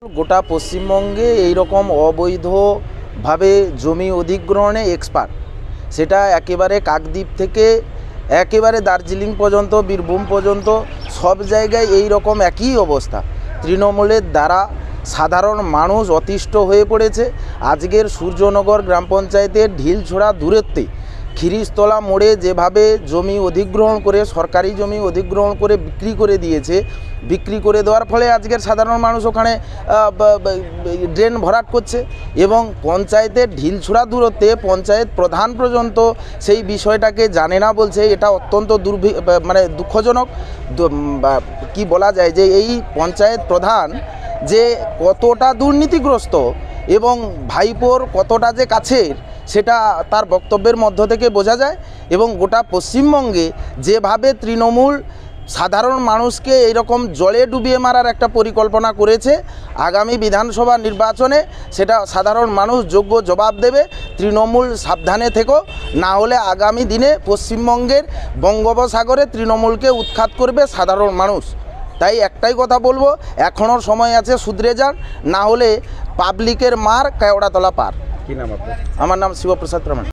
গোটা পশ্চিমবঙ্গে এই রকম অবৈধভাবে জমি অধিগ্রহণে এক্সপার্ট, সেটা একেবারে কাকদ্বীপ থেকে একেবারে দার্জিলিং পর্যন্ত, বীরভূম পর্যন্ত সব জায়গায় এই রকম একই অবস্থা। তৃণমূলের দ্বারা সাধারণ মানুষ অতিষ্ঠ হয়ে পড়েছে। আজকের সূর্যনগর গ্রাম পঞ্চায়েতের ঢিলছোড়া দূরত্বে খিরিস্তলা মোড়ে যেভাবে জমি অধিগ্রহণ করে, সরকারি জমি অধিগ্রহণ করে বিক্রি করে দিয়েছে, বিক্রি করে দেওয়ার ফলে আজকের সাধারণ মানুষ ওখানে ড্রেন ভরাট করছে এবং পঞ্চায়েতের ঢিলছোড়া দূরত্বে পঞ্চায়েত প্রধান পর্যন্ত সেই বিষয়টাকে জানে না বলছে। এটা অত্যন্ত দুঃখজনক। কি বলা যায় যে এই পঞ্চায়েত প্রধান যে কতটা দুর্নীতিগ্রস্ত এবং ভাইপোর কতটা যে কাছের, সেটা তার বক্তব্যের মধ্য থেকে বোঝা যায়। এবং গোটা পশ্চিমবঙ্গে যেভাবে তৃণমূল সাধারণ মানুষকে এইরকম জলে ডুবিয়ে মারার একটা পরিকল্পনা করেছে, আগামী বিধানসভা নির্বাচনে সেটা সাধারণ মানুষ যোগ্য জবাব দেবে। তৃণমূল সাবধানে থেকো, না হলে আগামী দিনে পশ্চিমবঙ্গের বঙ্গোপসাগরে তৃণমূলকে উৎখাত করবে সাধারণ মানুষ। তাই একটাই কথা বলবো, এখনও সময় আছে, শুধরে যান, না হলে পাবলিকের মার কেওড়াতলা পার। কি নাম আপনার? আমার নাম শিবপ্রসাদ প্রামাণিক।